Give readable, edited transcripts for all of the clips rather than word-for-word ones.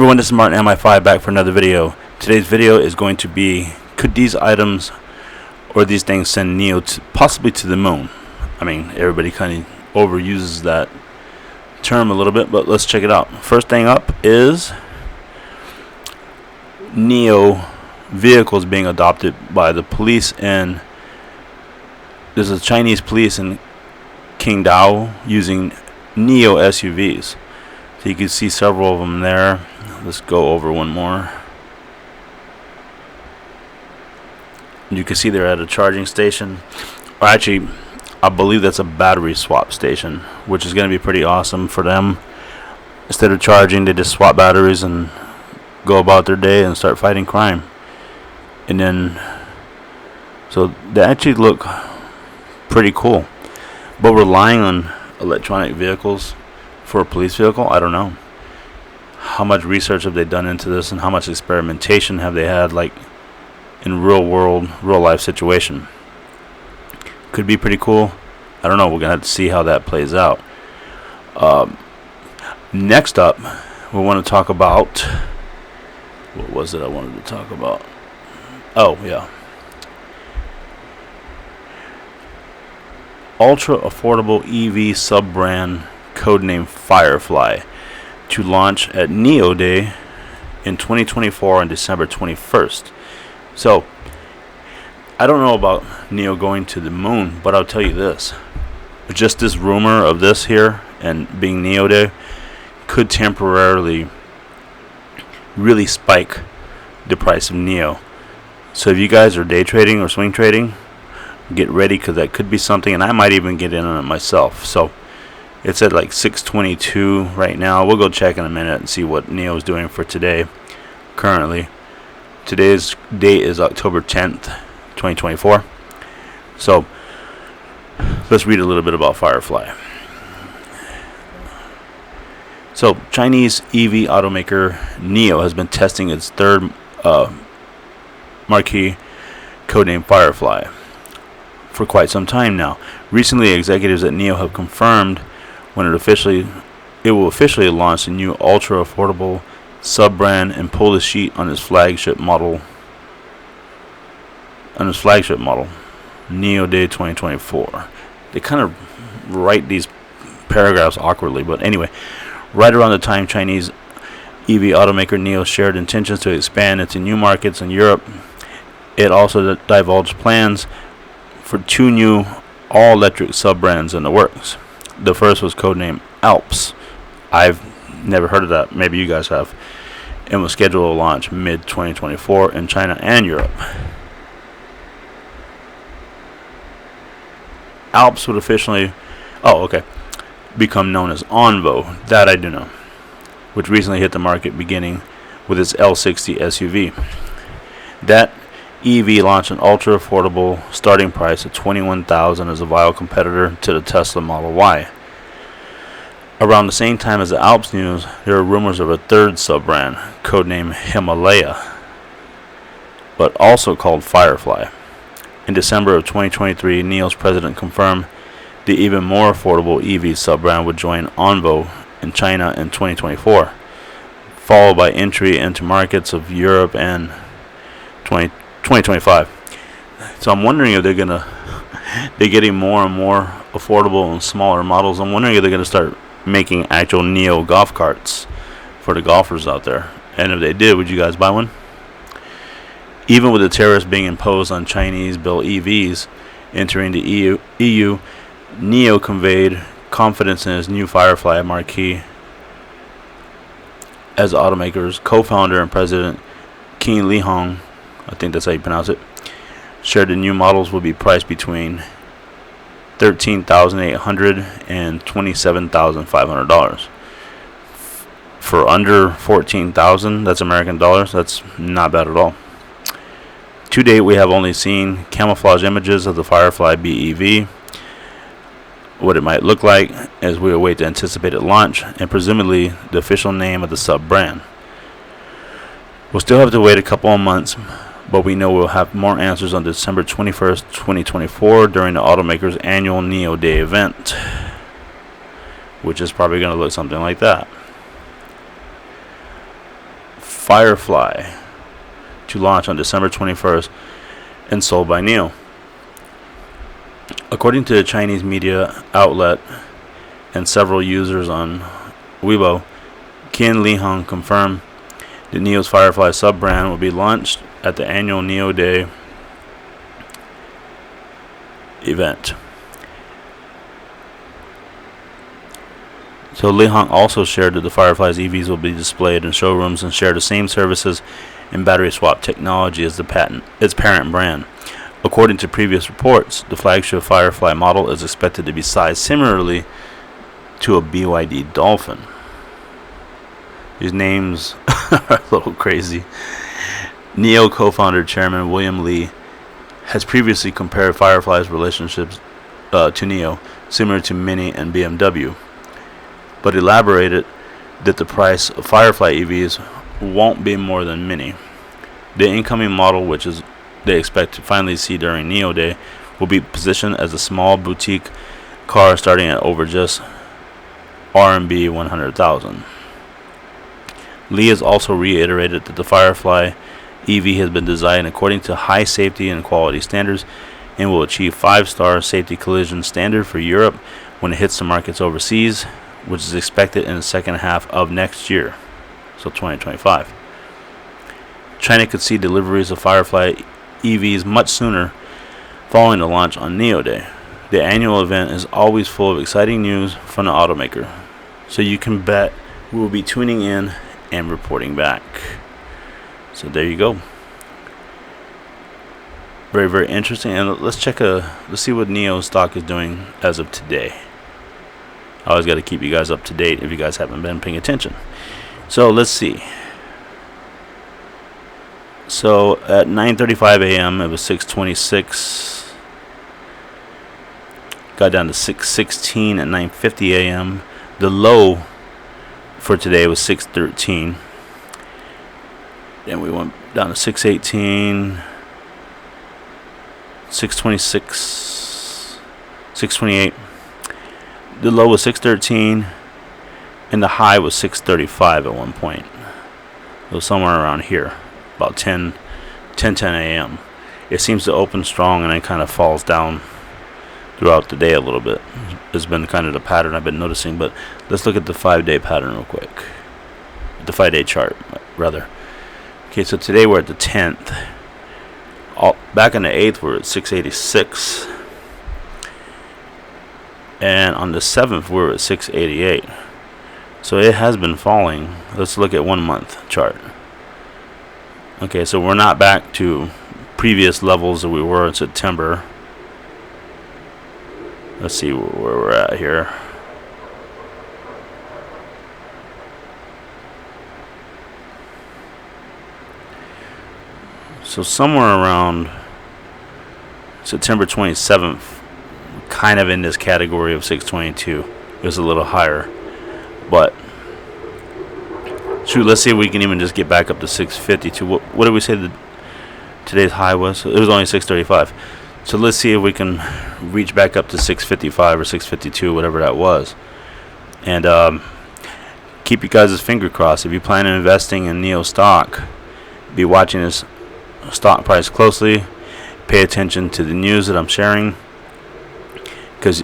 Everyone, this is Martin Mi5 back for another video. Today's video is going to be, could these items or these things send Nio possibly to the moon? I mean, everybody kind of overuses that term a little bit, but let's check it out. First thing up is Nio vehicles being adopted by the police, and there's a Chinese police in Qingdao using Nio SUVs. So you can see several of them there. Let's go over one more. You can see they're at a charging station. Or actually, I believe that's a battery swap station, which is going to be pretty awesome for them. Instead of charging, they just swap batteries and go about their day and start fighting crime. And then, so they actually look pretty cool. But relying on electronic vehicles for a police vehicle, I don't know. How much research have they done into this, and how much experimentation have they had, like in real life situation? Could be pretty cool. I don't know. We're gonna have to see how that plays out. Next up, we want to talk about, what was it I wanted to talk about? Oh yeah, ultra affordable EV sub brand codename Firefly to launch at Nio Day in 2024 on December 21st. So I don't know about Nio going to the moon, but I'll tell you this, just this rumor of this here and being Nio Day could temporarily really spike the price of Nio. So if you guys are day trading or swing trading, get ready, because that could be something, and I might even get in on it myself. So it's at like 622 right now. We'll go check in a minute and see what Nio is doing for today. Currently, today's date is October 10th, 2024. So let's read a little bit about Firefly. So Chinese EV automaker Nio has been testing its third marquee codename Firefly for quite some time now. Recently, executives at Nio have confirmed when it will officially launch a new ultra affordable sub brand and pull the sheet on its flagship model. Nio Day 2024. They kind of write these paragraphs awkwardly, but anyway, right around the time Chinese EV automaker Nio shared intentions to expand into new markets in Europe, it also divulged plans for two new all-electric sub-brands in the works. The first was codenamed Alps. I've never heard of that. Maybe you guys have. And was scheduled to launch mid-2024 in China and Europe. Alps would officially, become known as Onvo. That I do know. Which recently hit the market, beginning with its L60 SUV. That EV launched an ultra affordable starting price of $21,000 as a viable competitor to the Tesla Model Y. Around the same time as the Alps news, there are rumors of a third sub-brand, codenamed Himalaya, but also called Firefly. In December of 2023, Nio's president confirmed the even more affordable EV sub-brand would join Onvo in China in 2024, followed by entry into markets of Europe and 2025. So I'm wondering if they're getting more and more affordable and smaller models. I'm wondering if they're gonna start making actual Nio golf carts for the golfers out there. And if they did, would you guys buy one? Even with the tariffs being imposed on Chinese-built EVs entering the EU, Nio conveyed confidence in his new Firefly marquee as the automaker's co-founder and president Qin Lihong, I think that's how you pronounce it, shared the new models will be priced between $13,800 and $27,500. For under $14,000, that's American dollars, that's not bad at all. To date, we have only seen camouflage images of the Firefly BEV, what it might look like as we await the anticipated launch, and presumably the official name of the sub-brand. We'll still have to wait a couple of months, but we know we'll have more answers on December 21st, 2024 during the automaker's annual Nio Day event, which is probably going to look something like that. Firefly to launch on December 21st and sold by Nio. According to a Chinese media outlet and several users on Weibo, Qian Lihong confirmed that Nio's Firefly Sub Brand will be launched at the annual Nio Day event. So Lihong also shared that the Firefly's EVs will be displayed in showrooms and share the same services and battery swap technology as its parent brand. According to previous reports, the flagship Firefly model is expected to be sized similarly to a BYD Dolphin. These names are a little crazy. Nio co-founder Chairman William Li has previously compared Firefly's relationships to Nio, similar to Mini and BMW, but elaborated that the price of Firefly EVs won't be more than Mini. The incoming model, which is they expect to finally see during Nio Day, will be positioned as a small boutique car starting at over just RMB 100,000. Li has also reiterated that the Firefly EV has been designed according to high safety and quality standards and will achieve 5-star safety collision standard for Europe when it hits the markets overseas, which is expected in the second half of next year, so 2025. China could see deliveries of Firefly EVs much sooner following the launch on Nio Day. The annual event is always full of exciting news from the automaker, so you can bet we will be tuning in and reporting back. So there you go. Very, very interesting. And let's see what Nio stock is doing as of today. I always got to keep you guys up to date if you guys haven't been paying attention. So let's see. So at 9:35 a.m. it was 626. Got down to 616 at 9:50 a.m. The low for today was 613. Then we went down to 618, 626, 628. The low was 613, and the high was 635 at one point. It was somewhere around here, about 10 a.m. It seems to open strong and then kind of falls down throughout the day a little bit. It's been kind of the pattern I've been noticing, but let's look at the 5-day pattern real quick. The 5-day chart, rather. Okay, so today we're at the 10th. Back on the 8th, we're at 686. And on the 7th, we're at 688. So it has been falling. Let's look at 1 month chart. Okay, so we're not back to previous levels that we were in September. Let's see where we're at here. So somewhere around September 27th, kind of in this category of 622. It was a little higher. But shoot, let's see if we can even just get back up to 652. What did we say that today's high was? It was only 635. So let's see if we can reach back up to 655 or 652, whatever that was. And keep you guys' finger crossed. If you plan on investing in Nio stock, be watching this stock price closely. Pay attention to the news that I'm sharing, because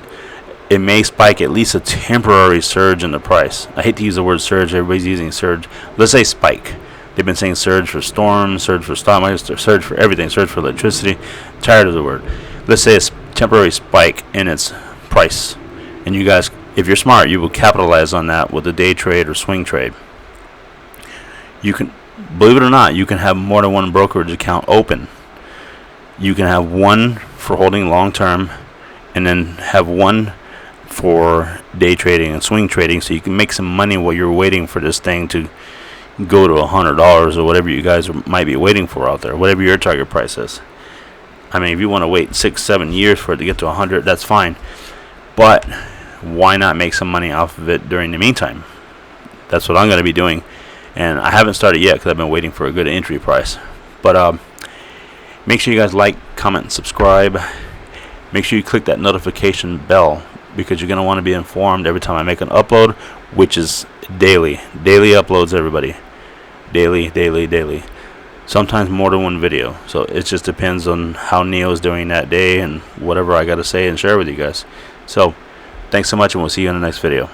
it may spike at least a temporary surge in the price. I hate to use the word surge. Everybody's using surge. Let's say spike. They've been saying surge for storms, surge for stock markets, surge for everything, surge for electricity. Tired of the word. Let's say a temporary spike in its price. And you guys, if you're smart, you will capitalize on that with a day trade or swing trade. You can, believe it or not, you can have more than one brokerage account open. You can have one for holding long term, and then have one for day trading and swing trading, so you can make some money while you're waiting for this thing to go to $100 or whatever you guys might be waiting for out there, whatever your target price is. I mean, if you want to wait 6-7 years for it to get to 100, that's fine, but why not make some money off of it during the meantime? That's what I'm going to be doing, and I haven't started yet because I've been waiting for a good entry price. But make sure you guys like, comment, and subscribe. Make sure you click that notification bell, because you're going to want to be informed every time I make an upload, which is daily uploads, everybody. daily, daily, daily. Sometimes more than one video. So it just depends on how Nio's doing that day and whatever I got to say and share with you guys. So thanks so much, and we'll see you in the next video.